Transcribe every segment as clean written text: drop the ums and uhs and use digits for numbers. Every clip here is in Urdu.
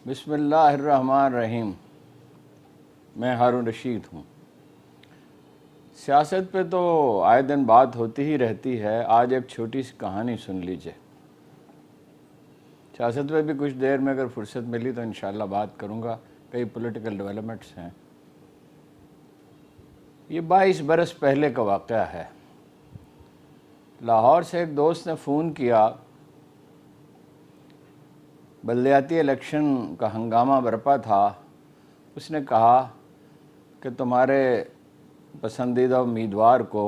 بسم اللہ الرحمن الرحیم۔ میں ہارون رشید ہوں۔ سیاست پہ تو آئے دن بات ہوتی ہی رہتی ہے۔ آج ایک چھوٹی سی کہانی سن لیجئے۔ سیاست پہ بھی کچھ دیر میں اگر فرصت ملی تو انشاءاللہ بات کروں گا۔ کئی پولیٹیکل ڈیولپمنٹس ہیں۔ یہ 22 برس پہلے کا واقعہ ہے۔ لاہور سے ایک دوست نے فون کیا۔ بلدیاتی الیکشن کا ہنگامہ برپا تھا۔ اس نے کہا کہ تمہارے پسندیدہ امیدوار کو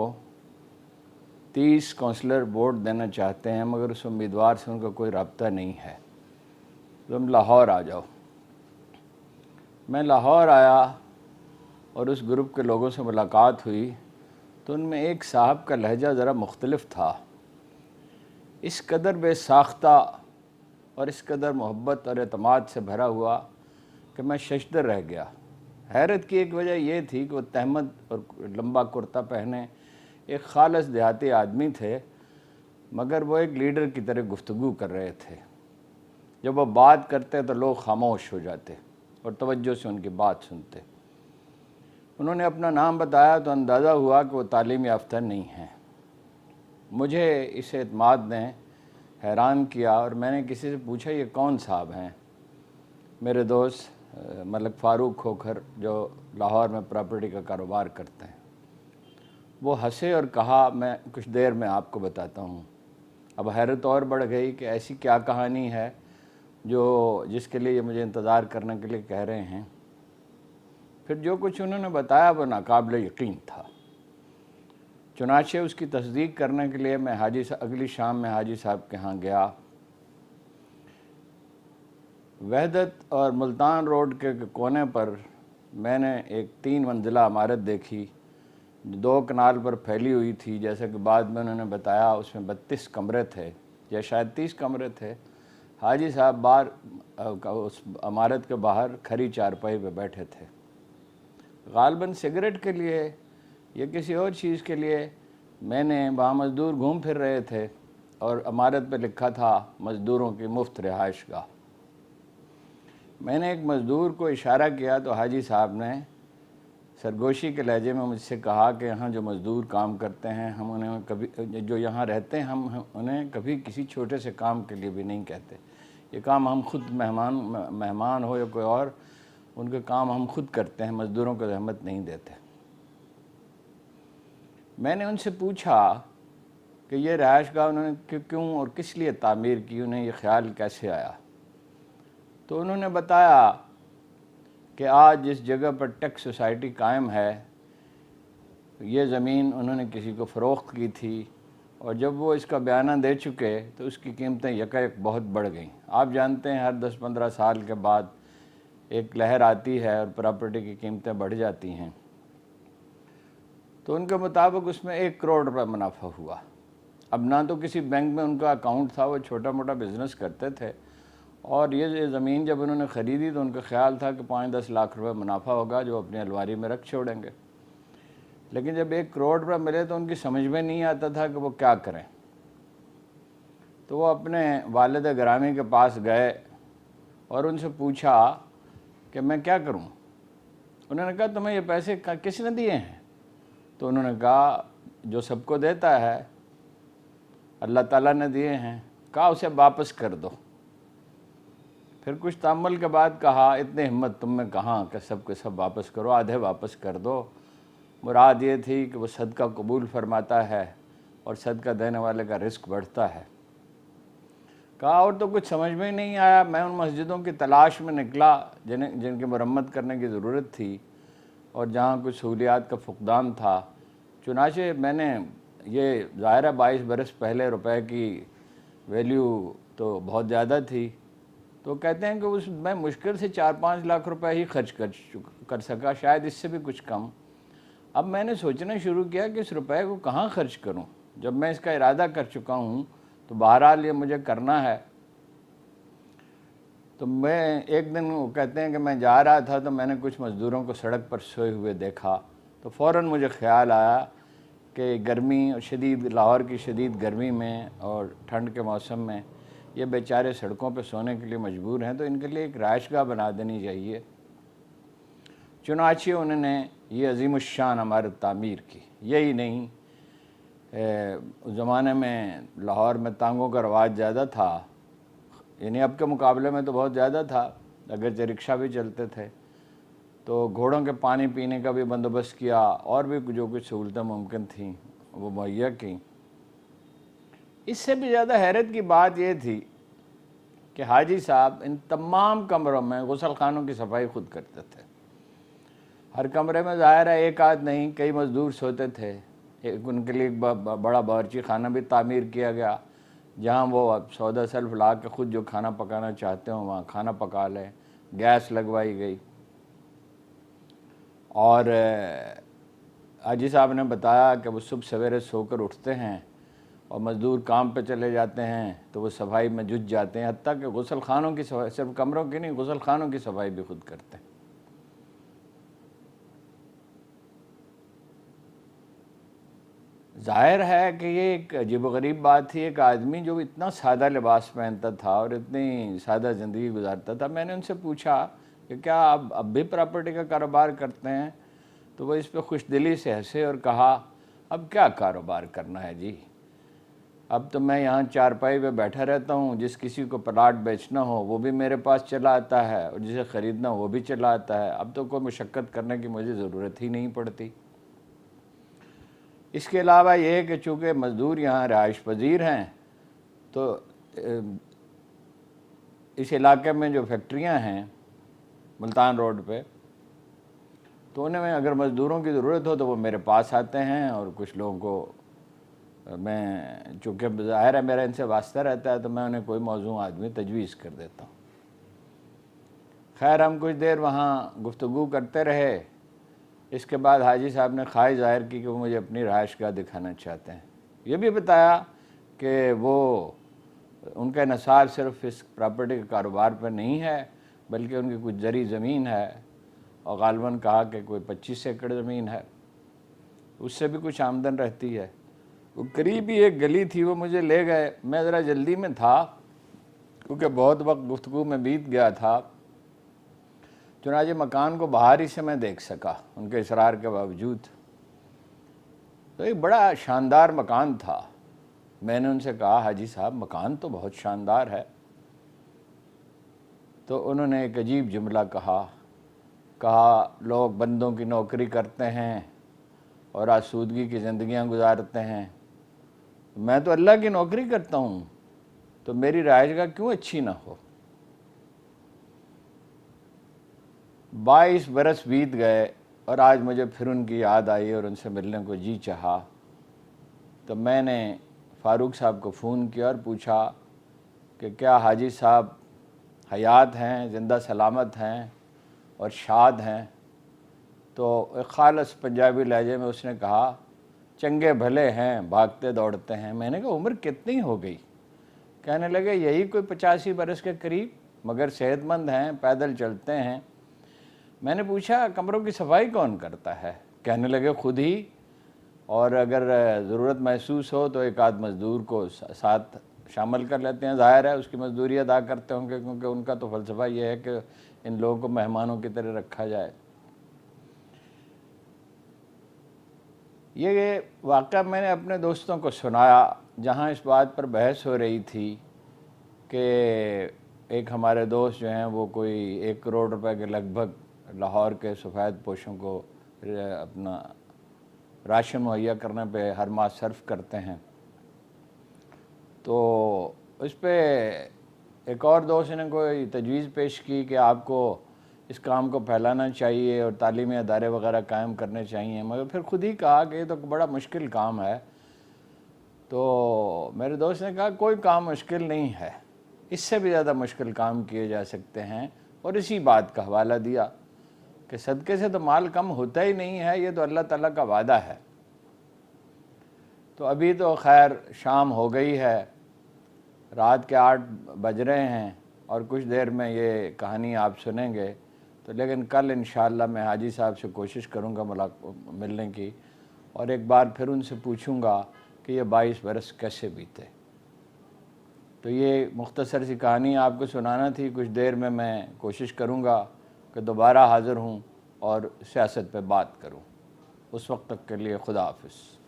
30 کونسلر ووٹ دینا چاہتے ہیں، مگر اس امیدوار سے ان کا کوئی رابطہ نہیں ہے، تم لاہور آ جاؤ۔ میں لاہور آیا اور اس گروپ کے لوگوں سے ملاقات ہوئی تو ان میں ایک صاحب کا لہجہ ذرا مختلف تھا، اس قدر بے ساختہ اور اس قدر محبت اور اعتماد سے بھرا ہوا کہ میں ششدر رہ گیا۔ حیرت کی ایک وجہ یہ تھی کہ وہ تہمد اور لمبا کرتا پہنے ایک خالص دیہاتی آدمی تھے، مگر وہ ایک لیڈر کی طرح گفتگو کر رہے تھے۔ جب وہ بات کرتے تو لوگ خاموش ہو جاتے اور توجہ سے ان کی بات سنتے۔ انہوں نے اپنا نام بتایا تو اندازہ ہوا کہ وہ تعلیم یافتہ نہیں ہیں۔ مجھے اس اعتماد نے حیران کیا اور میں نے کسی سے پوچھا یہ کون صاحب ہیں؟ میرے دوست ملک فاروق کھوکھر جو لاہور میں پراپرٹی کا کاروبار کرتے ہیں۔ وہ ہنسے اور کہا میں کچھ دیر میں آپ کو بتاتا ہوں۔ اب حیرت اور بڑھ گئی کہ ایسی کیا کہانی ہے جس کے لیے یہ مجھے انتظار کرنے کے لیے کہہ رہے ہیں۔ پھر جو کچھ انہوں نے بتایا وہ ناقابل یقین تھا۔ چنانچہ اس کی تصدیق کرنے کے لیے میں اگلی شام میں حاجی صاحب کے ہاں گیا۔ وحدت اور ملتان روڈ کے کونے پر میں نے ایک 3 منزلہ عمارت دیکھی، 2 کنال پر پھیلی ہوئی تھی۔ جیسا کہ بعد میں انہوں نے بتایا اس میں 32 کمرے تھے یا شاید 30 کمرے تھے۔ حاجی صاحب باہر اس عمارت کے باہر کھری چارپائی پہ بیٹھے تھے، غالباً سگریٹ کے لیے یا کسی اور چیز کے لیے۔ میں نے وہاں مزدور گھوم پھر رہے تھے اور عمارت پہ لکھا تھا مزدوروں کی مفت رہائش گاہ۔ میں نے ایک مزدور کو اشارہ کیا تو حاجی صاحب نے سرگوشی کے لہجے میں مجھ سے کہا کہ یہاں جو مزدور کام کرتے ہیں ہم انہیں کبھی جو یہاں رہتے ہیں ہم انہیں کبھی کسی چھوٹے سے کام کے لیے بھی نہیں کہتے۔ یہ کام ہم خود مہمان ہو یا کوئی اور، ان کے کام ہم خود کرتے ہیں، مزدوروں کو زحمت نہیں دیتے۔ میں نے ان سے پوچھا کہ یہ رہائش گاہ انہوں نے کیوں اور کس لیے تعمیر کی، انہیں یہ خیال کیسے آیا؟ تو انہوں نے بتایا کہ آج جس جگہ پر ٹیکس سوسائٹی قائم ہے، یہ زمین انہوں نے کسی کو فروخت کی تھی اور جب وہ اس کا بیانہ دے چکے تو اس کی قیمتیں یکایک بہت بڑھ گئیں۔ آپ جانتے ہیں ہر 10-15 سال کے بعد ایک لہر آتی ہے اور پراپرٹی کی قیمتیں بڑھ جاتی ہیں۔ تو ان کے مطابق اس میں 1 کروڑ روپے منافع ہوا۔ اب نہ تو کسی بینک میں ان کا اکاؤنٹ تھا، وہ چھوٹا موٹا بزنس کرتے تھے، اور یہ زمین جب انہوں نے خریدی تو ان کا خیال تھا کہ 5-10 لاکھ روپے منافع ہوگا جو اپنی الماری میں رکھ چھوڑیں گے۔ لیکن جب 1 کروڑ روپے ملے تو ان کی سمجھ میں نہیں آتا تھا کہ وہ کیا کریں۔ تو وہ اپنے والد گرامی کے پاس گئے اور ان سے پوچھا کہ میں کیا کروں؟ انہوں نے کہا تمہیں یہ پیسے کس نے دیے ہیں؟ تو انہوں نے کہا جو سب کو دیتا ہے اللہ تعالیٰ نے دیے ہیں۔ کہا اسے واپس کر دو۔ پھر کچھ تأمل کے بعد کہا اتنی ہمت تم میں کہاں کہ سب کے سب واپس کرو، آدھے واپس کر دو۔ مراد یہ تھی کہ وہ صدقہ قبول فرماتا ہے اور صدقہ دینے والے کا رزق بڑھتا ہے۔ کہا اور تو کچھ سمجھ میں ہی نہیں آیا۔ میں ان مسجدوں کی تلاش میں نکلا جن کی مرمت کرنے کی ضرورت تھی اور جہاں کچھ سہولیات کا فقدان تھا۔ چنانچہ میں نے یہ ظاہر ہے 22 برس پہلے روپے کی ویلیو تو بہت زیادہ تھی، تو کہتے ہیں کہ اس میں مشکل سے 4-5 لاکھ روپے ہی خرچ کر سکا، شاید اس سے بھی کچھ کم۔ اب میں نے سوچنا شروع کیا کہ اس روپے کو کہاں خرچ کروں؟ جب میں اس کا ارادہ کر چکا ہوں تو بہرحال یہ مجھے کرنا ہے۔ تو میں ایک دن کہتے ہیں کہ میں جا رہا تھا تو میں نے کچھ مزدوروں کو سڑک پر سوئے ہوئے دیکھا، تو فوراً مجھے خیال آیا کہ گرمی اور لاہور کی شدید گرمی میں اور ٹھنڈ کے موسم میں یہ بیچارے سڑکوں پہ سونے کے لیے مجبور ہیں، تو ان کے لیے ایک رہائش گاہ بنا دینی چاہیے۔ چنانچہ انہوں نے یہ عظیم الشان عمارت تعمیر کی۔ یہی نہیں، اس زمانے میں لاہور میں ٹانگوں کا رواج زیادہ تھا، یعنی اب کے مقابلے میں تو بہت زیادہ تھا، اگرچہ رکشہ بھی چلتے تھے، تو گھوڑوں کے پانی پینے کا بھی بندوبست کیا، اور بھی جو کچھ سہولتیں ممکن تھیں وہ مہیا کیں۔ اس سے بھی زیادہ حیرت کی بات یہ تھی کہ حاجی صاحب ان تمام کمروں میں غسل خانوں کی صفائی خود کرتے تھے۔ ہر کمرے میں ظاہر ہے ایک آدھ نہیں، کئی مزدور سوتے تھے۔ ان کے لیے ایک بڑا باورچی خانہ بھی تعمیر کیا گیا، جہاں وہ سودا سلف لا کے خود جو کھانا پکانا چاہتے ہوں وہاں کھانا پکا لیں۔ گیس لگوائی گئی، اور حاجی صاحب نے بتایا کہ وہ صبح سویرے سو کر اٹھتے ہیں اور مزدور کام پہ چلے جاتے ہیں تو وہ صفائی میں جٹ جاتے ہیں، حتیٰ کہ غسل خانوں کی صفائی، صرف کمروں کی نہیں، غسل خانوں کی صفائی بھی خود کرتے ہیں۔ ظاہر ہے کہ یہ ایک عجیب و غریب بات تھی، ایک آدمی جو اتنا سادہ لباس پہنتا تھا اور اتنی سادہ زندگی گزارتا تھا۔ میں نے ان سے پوچھا کہ کیا آپ اب بھی پراپرٹی کا کاروبار کرتے ہیں؟ تو وہ اس پہ خوش دلی سے ہنسے اور کہا، اب کیا کاروبار کرنا ہے جی، اب تو میں یہاں چارپائی پہ بیٹھا رہتا ہوں، جس کسی کو پلاٹ بیچنا ہو وہ بھی میرے پاس چلا آتا ہے، اور جسے خریدنا ہو وہ بھی چلا آتا ہے، اب تو کوئی مشقت کرنے کی مجھے ضرورت ہی نہیں پڑتی۔ اس کے علاوہ یہ کہ چونکہ مزدور یہاں رہائش پذیر ہیں، تو اس علاقے میں جو فیکٹریاں ہیں ملتان روڈ پہ، تو انہیں میں اگر مزدوروں کی ضرورت ہو تو وہ میرے پاس آتے ہیں، اور کچھ لوگوں کو میں چونکہ ظاہر ہے میرا ان سے واسطہ رہتا ہے تو میں انہیں کوئی موضوع آدمی تجویز کر دیتا ہوں۔ خیر ہم کچھ دیر وہاں گفتگو کرتے رہے۔ اس کے بعد حاجی صاحب نے خواہش ظاہر کی کہ وہ مجھے اپنی رہائش گاہ دکھانا چاہتے ہیں۔ یہ بھی بتایا کہ وہ ان کا انحصار صرف اس پراپرٹی کے کاروبار پر نہیں ہے، بلکہ ان کی کچھ زرعی زمین ہے، اور غالباً کہا کہ کوئی 25 ایکڑ زمین ہے، اس سے بھی کچھ آمدن رہتی ہے۔ وہ قریب ہی ایک گلی تھی، وہ مجھے لے گئے، میں ذرا جلدی میں تھا کیونکہ بہت وقت گفتگو میں بیت گیا تھا، چنانچہ مکان کو باہر ہی سے میں دیکھ سکا ان کے اصرار کے باوجود۔ تو ایک بڑا شاندار مکان تھا۔ میں نے ان سے کہا، حاجی صاحب مکان تو بہت شاندار ہے۔ تو انہوں نے ایک عجیب جملہ کہا، لوگ بندوں کی نوکری کرتے ہیں اور آسودگی کی زندگیاں گزارتے ہیں، میں تو اللہ کی نوکری کرتا ہوں، تو میری رہائش گاہ کیوں اچھی نہ ہو؟ 22 برس بیت گئے اور آج مجھے پھر ان کی یاد آئی اور ان سے ملنے کو جی چاہا۔ تو میں نے فاروق صاحب کو فون کیا اور پوچھا کہ کیا حاجی صاحب حیات ہیں، زندہ سلامت ہیں اور شاد ہیں؟ تو ایک خالص پنجابی لہجے میں اس نے کہا، چنگے بھلے ہیں، بھاگتے دوڑتے ہیں۔ میں نے کہا عمر کتنی ہو گئی؟ کہنے لگے یہی کوئی 85 برس کے قریب، مگر صحت مند ہیں، پیدل چلتے ہیں۔ میں نے پوچھا کمروں کی صفائی کون کرتا ہے؟ کہنے لگے خود ہی، اور اگر ضرورت محسوس ہو تو ایک آدھ مزدور کو ساتھ شامل کر لیتے ہیں، ظاہر ہے اس کی مزدوری ادا کرتے ہوں گے، کیونکہ ان کا تو فلسفہ یہ ہے کہ ان لوگوں کو مہمانوں کی طرح رکھا جائے۔ یہ واقعہ میں نے اپنے دوستوں کو سنایا، جہاں اس بات پر بحث ہو رہی تھی کہ ایک ہمارے دوست جو ہیں وہ کوئی 1 کروڑ روپے کے لگ بھگ لاہور کے سفید پوشوں کو اپنا راشن مہیا کرنے پہ ہر ماہ صرف کرتے ہیں۔ تو اس پہ ایک اور دوست نے کوئی تجویز پیش کی کہ آپ کو اس کام کو پھیلانا چاہیے اور تعلیمی ادارے وغیرہ قائم کرنے چاہیے، مگر پھر خود ہی کہا کہ یہ تو بڑا مشکل کام ہے۔ تو میرے دوست نے کہا کوئی کام مشکل نہیں ہے، اس سے بھی زیادہ مشکل کام کیے جا سکتے ہیں، اور اسی بات کا حوالہ دیا کہ صدقے سے تو مال کم ہوتا ہی نہیں ہے، یہ تو اللہ تعالیٰ کا وعدہ ہے۔ تو ابھی تو خیر شام ہو گئی ہے، رات کے 8 بج رہے ہیں، اور کچھ دیر میں یہ کہانی آپ سنیں گے، تو لیکن کل انشاءاللہ میں حاجی صاحب سے کوشش کروں گا ملنے کی، اور ایک بار پھر ان سے پوچھوں گا کہ یہ 22 برس کیسے بیتے۔ تو یہ مختصر سی کہانی آپ کو سنانا تھی. کچھ دیر میں کوشش کروں گا کہ دوبارہ حاضر ہوں اور سیاست پہ بات کروں. اس وقت تک کے لیے خدا حافظ.